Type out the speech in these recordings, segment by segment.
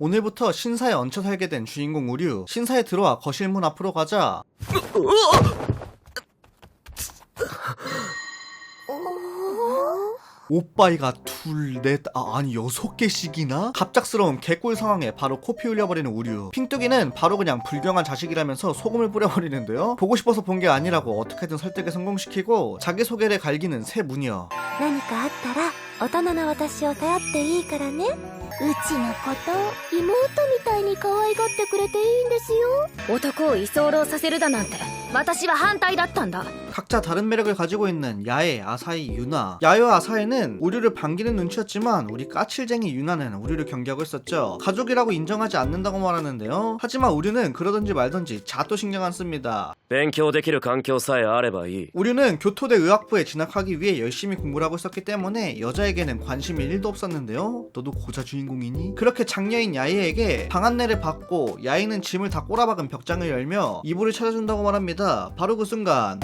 오늘부터 신사에 얹혀 살게 된 주인공 우류. 신사에 들어와 거실 문 앞으로 가자 오빠이가 둘, 넷, 아니 6개씩이나? 갑작스러운 개꿀 상황에 바로 코피 흘려버리는 우류. 핑뚜기는 바로 그냥 불경한 자식이라면서 소금을 뿌려버리는데요. 보고 싶어서 본 게 아니라고 어떻게든 설득에 성공시키고 자기소개를 갈기는 새 무녀. 何かあったら大人の私を頼っていいからね。うちのこと妹みたいに可愛がってくれていいんですよ。男を居候させるだなんて私は反対だったんだ。 각자 다른 매력을 가지고 있는 야에, 아사히, 유나. 야에와 아사히는 우류를 반기는 눈치였지만 우리 까칠쟁이 유나는 우류를 경계하고 있었죠. 가족이라고 인정하지 않는다고 말하는데요. 하지만 우류는 그러든지 말든지 자도 신경 안 씁니다. 勉強できる環境さえあればいい。 우류는 교토대 의학부에 진학하기 위해 열심히 공부를 하고 있었기 때문에 여자에게는 관심이 1도 없었는데요. 너도 고자 주인공이니? 그렇게 장녀인 야에에게 방 안내를 받고 야에는 짐을 다 꼬라박은 벽장을 열며 이불을 찾아준다고 말합니다. 바로 그 순간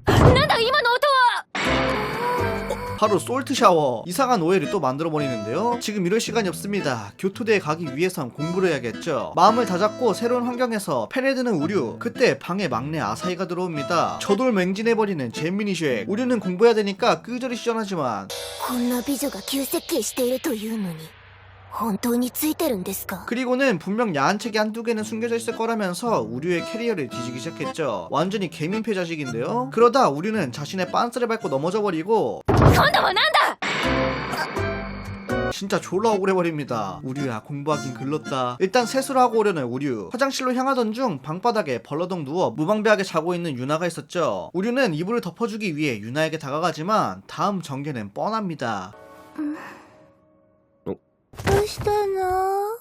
なんだ今の音は。 바로 솔트 샤워. 이상한 오해를 또 만들어버리는데요. 지금 이럴 시간이 없습니다. 교토대에 가기 위해선 공부를 해야겠죠. 마음을 다잡고 새로운 환경에서 펜을 드는 우류. 그때 방에 막내 아사히가 들어옵니다. 저돌 맹진해버리는 잼민이 쉑. 우류는 공부해야 되니까 끄저리 시전하지만 こんな美女が急接近しているというのに本当についてるんですか？ 그리고는 분명 야한 책이 한두 개는 숨겨져 있을 거라면서 우류의 캐리어를 뒤지기 시작했죠. 완전히 개민폐 자식인데요. 그러다 우류는 자신의 빤스를 밟고 넘어져 버리고 今度はなんだ。 진짜 졸라 억울해버립니다. 우류야 공부하긴 글렀다. 일단 세수를 하고 오려는 우류. 화장실로 향하던 중 방바닥에 벌러덩 누워 무방비하게 자고 있는 유나가 있었죠. 우류는 이불을 덮어주기 위해 유나에게 다가가지만 다음 전개는 뻔합니다. どうしたの？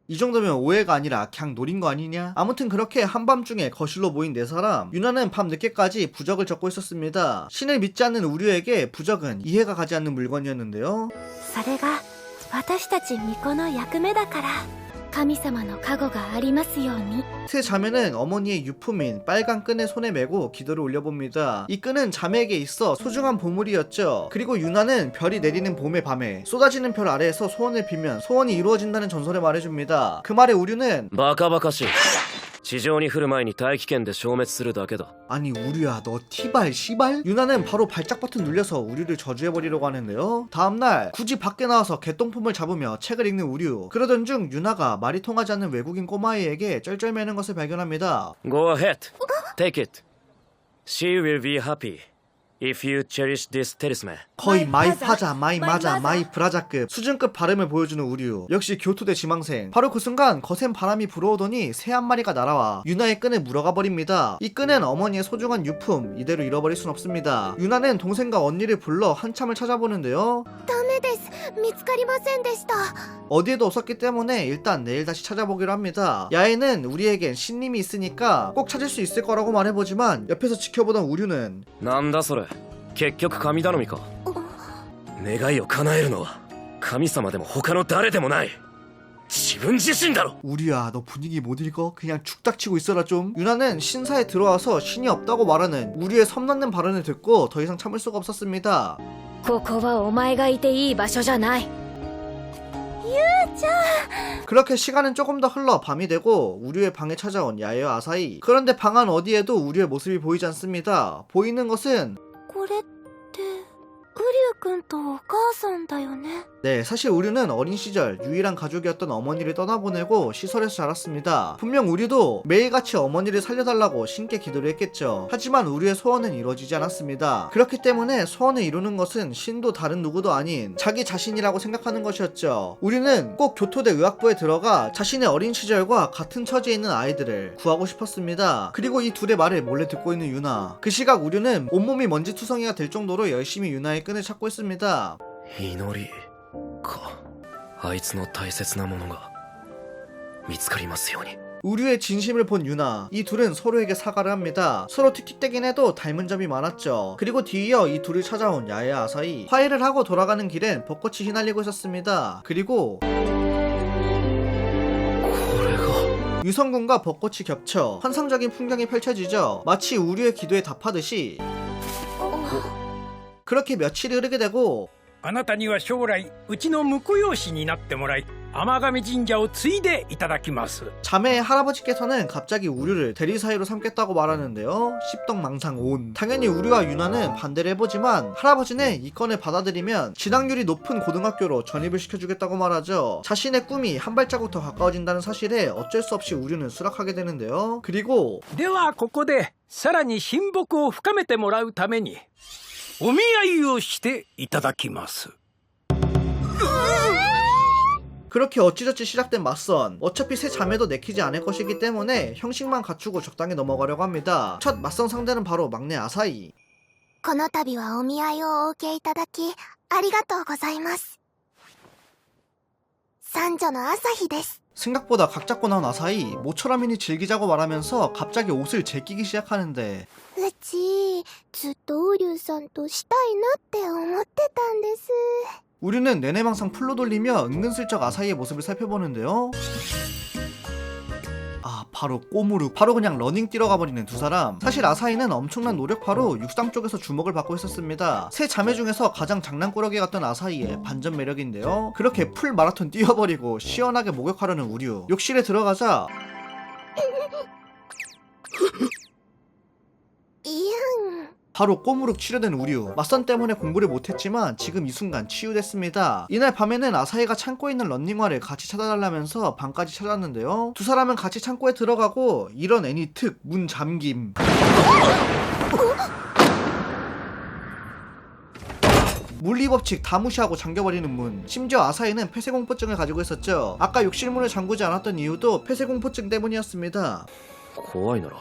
이 정도면 오해가 아니라 그냥 노린 거 아니냐? 아무튼 그렇게 한밤중에 거실로 모인 네 사람. 유나는 밤 늦게까지 부적을 적고 있었습니다. 신을 믿지 않는 우류에게 부적은 이해가 가지 않는 물건이었는데요. それが私たち巫女の役目だから。神様の加護がありますように。 세 자매는 어머니의 유품인 빨간 끈을 손에 메고 기도를 올려봅니다. 이 끈은 자매에게 있어 소중한 보물이었죠. 그리고 유나는 별이 내리는 봄의 밤에 쏟아지는 별 아래에서 소원을 빌면 소원이 이루어진다는 전설을 말해줍니다. 그 말에 우류는 バカバカしい。地上に降る前に大気圏で消滅するだけだ。 아니 우류야 너 티발 시발? 유나는 바로 발작 버튼 눌려서 우류를 저주해버리려고 하는데요. 다음날 굳이 밖에 나와서 개똥품을 잡으며 책을 읽는 우류. 그러던 중 유나가 말이 통하지 않는 외국인 꼬마아이에게 쩔쩔매는 것을 발견합니다. Go ahead. Take it. She will be happy if you cherish this talisman. 거의 마이 파자, 마이 마자, 마이 브라자급 수준급 발음을 보여주는 우류. 역시 교토대 지망생. 바로 그 순간 거센 바람이 불어오더니 새 한 마리가 날아와 유나의 끈을 물어가 버립니다. 이 끈은 어머니의 소중한 유품. 이대로 잃어버릴 순 없습니다. 유나는 동생과 언니를 불러 한참을 찾아보는데요. ダメです。見つかりませんでした。 어디에도 없었기 때문에 일단 내일 다시 찾아보기로 합니다. 야에는 우리에겐 신님이 있으니까 꼭 찾을 수 있을 거라고 말해보지만 옆에서 지켜보던 우류는 なんだそれ。結局神頼みか。願いを叶えるのは神様でも他の誰でもない。自分自身だろ。 우류야 너 분위기 못 읽어? 그냥 축닥치고 있어라 좀. 유나는 신사에 들어와서 신이 없다고 말하는 우류의 섬 넘는 발언을 듣고 더 이상 참을 수가 없었습니다. ここはお前がいていい場所じゃない。 그렇게 시간은 조금 더 흘러 밤이 되고 우류의 방에 찾아온 야에와 아사히. 그런데 방 안 어디에도 우류의 모습이 보이지 않습니다. 보이는 것은 これってウリュウ君とお母さんだよね。 네, 사실 우류는 어린 시절 유일한 가족이었던 어머니를 떠나보내고 시설에서 자랐습니다. 분명 우류도 매일같이 어머니를 살려달라고 신께 기도를 했겠죠. 하지만 우류의 소원은 이루어지지 않았습니다. 그렇기 때문에 소원을 이루는 것은 신도 다른 누구도 아닌 자기 자신이라고 생각하는 것이었죠. 우류는 꼭 교토대 의학부에 들어가 자신의 어린 시절과 같은 처지에 있는 아이들을 구하고 싶었습니다. 그리고 이 둘의 말을 몰래 듣고 있는 유나. 그 시각 우류는 온몸이 먼지투성이가 될 정도로 열심히 유나의 끈을 찾고 있습니다. 祈りか。あいつの大切なものが見つかりますように。 우류의 진심을 본 유나. 이 둘은 서로에게 사과를 합니다. 서로 틱틱대긴 해도 닮은 점이 많았죠. 그리고 뒤이어 이 둘을 찾아온 야에 아사히. 화해를 하고 돌아가는 길엔 벚꽃이 휘날리고 있었습니다. 그리고 これが 유성군과 벚꽃이 겹쳐 환상적인 풍경이 펼쳐지죠. 마치 우류의 기도에 답하듯이. 그렇게 며칠이 흐르게 되고 あなたには将来うちの婿養子になってもらい天神神社を継いでいただきます。 자매의 할아버지께서는 갑자기 우류를 대리사이로 삼겠다고 말하는데요. 십덕망상온. 당연히 우류와 유나는 반대를 해보지만 할아버지는 이 건을 받아들이면 진학률이 높은 고등학교로 전입을 시켜주겠다고 말하죠. 자신의 꿈이 한 발자국 더 가까워진다는 사실에 어쩔 수 없이 우류는 수락하게 되는데요. 그리고 ではここでさらに親睦を深めてもらうためにお見合いをしていただきます。 그렇게 어찌저찌 시작된 맞선. 어차피 세 자매도 내키지 않을 것이기 때문에 형식만 갖추고 적당히 넘어가려고 합니다. 첫 맞선 상대는 바로 막내 아사히. この度はお見合いをお受けいただきありがとうございます。三女の朝日です。 생각보다 각 잡고 나온 아사히 모처럼이니 즐기자고 말하면서 갑자기 옷을 제끼기 시작하는데 うちずっとウリュウさんとしたいなって思ってたんです。 우리는 내내망상 풀로 돌리며 은근슬쩍 아사히의 모습을 살펴보는데요. 아, 바로 꼬무룩. 바로 그냥 러닝 뛰러 가버리는 두 사람. 사실 아사히는 엄청난 노력파로 육상 쪽에서 주목을 받고 있었습니다. 세 자매 중에서 가장 장난꾸러기 같던 아사히의 반전 매력인데요. 그렇게 풀 마라톤 뛰어버리고 시원하게 목욕하려는 우류. 욕실에 들어가자 いやん。 바로 꼬무룩 치료된 우류. 맞선 때문에 공부를 못했지만 지금 이 순간 치유됐습니다. 이날 밤에는 아사히가 창고에 있는 런닝화를 같이 찾아달라면서 방까지 찾았는데요. 두 사람은 같이 창고에 들어가고 이런 애니 특 문 잠김. 물리법칙 다 무시하고 잠겨버리는 문. 심지어 아사히는 폐쇄공포증을 가지고 있었죠. 아까 욕실문을 잠그지 않았던 이유도 폐쇄공포증 때문이었습니다. 怖いなら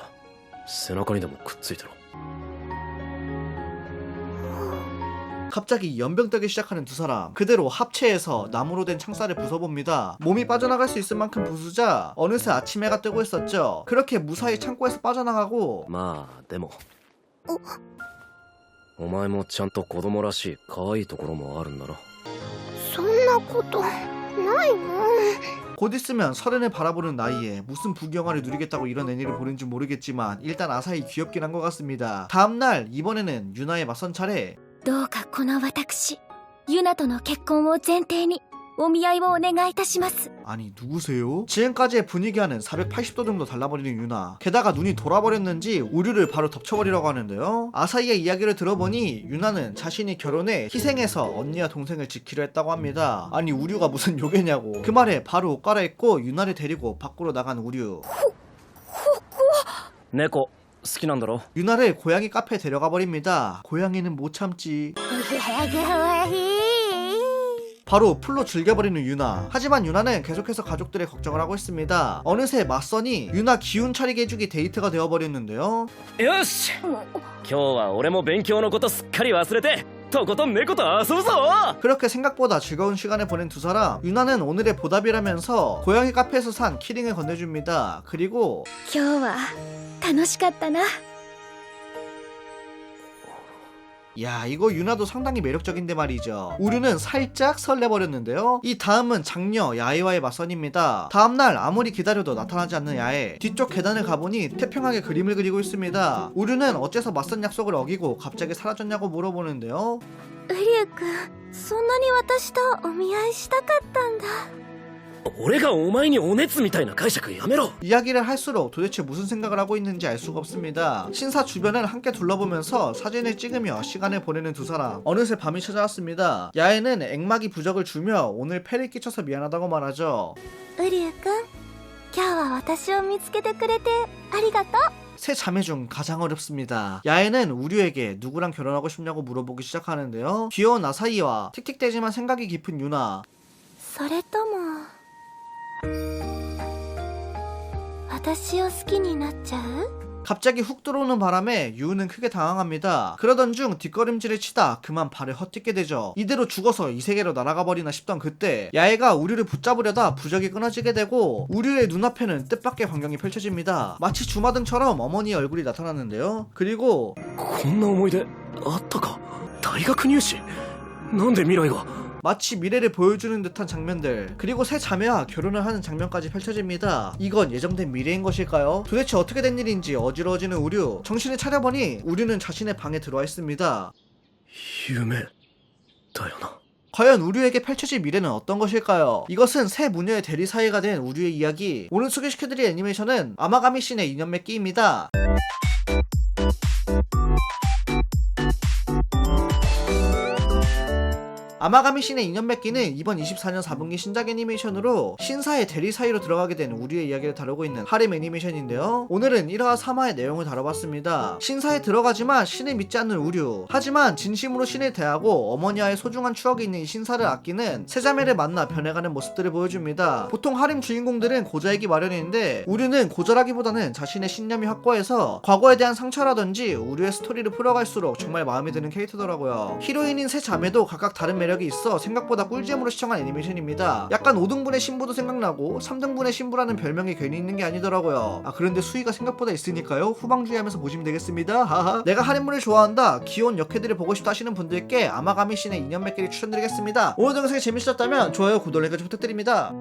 背中にでもくっついてろ。 갑자기 연병 떨기 시작하는 두 사람. 그대로 합체해서 나무로 된 창살을 부숴봅니다. 몸이 빠져나갈 수 있을 만큼 부수자 어느새 아침 해가 뜨고 있었죠. 그렇게 무사히 창고에서 빠져나가고 まあでもお前もちゃんと子供らしい可愛いところもあるんだろ。そんなことないもん。 곧 있으면 서른을 바라보는 나이에 무슨 부경화를 누리겠다고 이런 애니를 보는지 모르겠지만 일단 아사히 귀엽긴 한 것 같습니다. 다음날 이번에는 유나의 맞선 차례. どうかこの私ユナとの結婚を前提にお見合いをお願いいたします。 아니 누구세요? 지금까지의 분위기와는 480도 정도 달라버리는 유나. 게다가 눈이 돌아버렸는지 우류를 바로 덮쳐버리려고 하는데요. 아사히의 이야기를 들어보니 유나는 자신이 결혼해 희생해서 언니와 동생을 지키려 했다고 합니다. 아니 우류가 무슨 요괴냐고. 그 말에 바로 옷 갈아입고 유나를 데리고 밖으로 나간 우류. 猫好きなんだろ。 유나를 고양이 카페에 데려가 버립니다. 고양이는 못 참지. 바로 풀로 즐겨버리는 유나. 하지만 유나는 계속해서 가족들의 걱정을 하고 있습니다. 어느새 맞선이 유나 기운 차리게 해주기 데이트가 되어버렸는데요. よし今日は俺も勉強のことすっかり忘れてとことん猫と遊ぶぞ。 그렇게 생각보다 즐거운 시간을 보낸 두 사람. 유나는 오늘의 보답이라면서 고양이 카페에서 산 키링을 건네줍니다. 그리고 今日は楽しかったな。 야 이거 유나도 상당히 매력적인데 말이죠. 우류는 살짝 설레버렸는데요. 이 다음은 장녀 야에와의 맞선입니다. 다음날 아무리 기다려도 나타나지 않는 야에. 뒤쪽 계단을 가보니 태평하게 그림을 그리고 있습니다. 우류는 어째서 맞선 약속을 어기고 갑자기 사라졌냐고 물어보는데요. ウリュウくん、そんなに私とお見合いしたかったんだ。俺がお前にお熱みたいな解釈やめろ。 이야기를 할수록 도대체 무슨 생각을 하고 있는지 알 수가 없습니다. 신사 주변을 함께 둘러보면서 사진을 찍으며 시간을 보내는 두 사람. 어느새 밤이 찾아왔습니다. 야에는 액막이 부적을 주며 오늘 패를 끼쳐서 미안하다고 말하죠. ウリュウくん、今日は私を見つけてくれてありがとう。 세 자매 중 가장 어렵습니다. 야에는 우류에게 누구랑 결혼하고 싶냐고 물어보기 시작하는데요. 귀여운 아사히와 틱틱대지만 생각이 깊은 유나. それとも私を好きになっちゃう？ 갑자기 훅 들어오는 바람에 유우는 크게 당황합니다. 그러던 중 뒷걸음질을 치다 그만 발을 헛딛게 되죠. 이대로 죽어서 이 세계로 날아가 버리나 싶던 그때 야에가 우류를 붙잡으려다 부적이 끊어지게 되고 우류의 눈앞에는 뜻밖의 광경이 펼쳐집니다. 마치 주마등처럼 어머니의 얼굴이 나타났는데요. 그리고 こんな思い出あったか。大学入試なんで未来が。 마치 미래를 보여주는 듯한 장면들. 그리고 새 자매와 결혼을 하는 장면까지 펼쳐집니다. 이건 예정된 미래인 것일까요? 도대체 어떻게 된 일인지 어지러워지는 우류. 정신을 차려보니 우류는 자신의 방에 들어와 있습니다. 夢だよな。 과연 우류에게 펼쳐질 미래는 어떤 것일까요? 이것은 새 무녀의 대리 사이가 된 우류의 이야기. 오늘 소개시켜드릴 애니메이션은 아마가미 신의 인연 맺기입니다. 아마가미 신의 인연 맺기는 이번 24년 4분기 신작 애니메이션으로 신사의 대리 사이로 들어가게 된 우리의 이야기를 다루고 있는 하렘 애니메이션인데요. 오늘은 1화 3화의 내용을 다뤄봤습니다. 신사에 들어가지만 신을 믿지 않는 우류, 하지만 진심으로 신을 대하고 어머니와의 소중한 추억이 있는 이 신사를 아끼는 세자매를 만나 변해가는 모습들을 보여줍니다. 보통 하렘 주인공들은 고자이기 마련인데 우류는 고자라기보다는 자신의 신념이 확고해서 과거에 대한 상처라든지 우류의 스토리를 풀어갈수록 정말 마음에 드는 캐릭터더라고요. 히로인인 세 자매도 각각 다른 매력이 있어 생각보다 꿀잼으로 시청한 애니메이션입니다. 약간 5등분의 신부도 생각나고 3등분의 신부라는 별명이 괜히 있는 게 아니더라고요. 그런데 수위가 생각보다 있으니까요. 후방주의하면서 보시면 되겠습니다. 하하. 내가 하렘물을 좋아한다, 귀여운 역캐들을 보고 싶다 하시는 분들께 아마가미 신의 인연 맺기를 추천드리겠습니다. 오늘 영상이 재밌으셨다면 좋아요, 구독, 알림 부탁드립니다.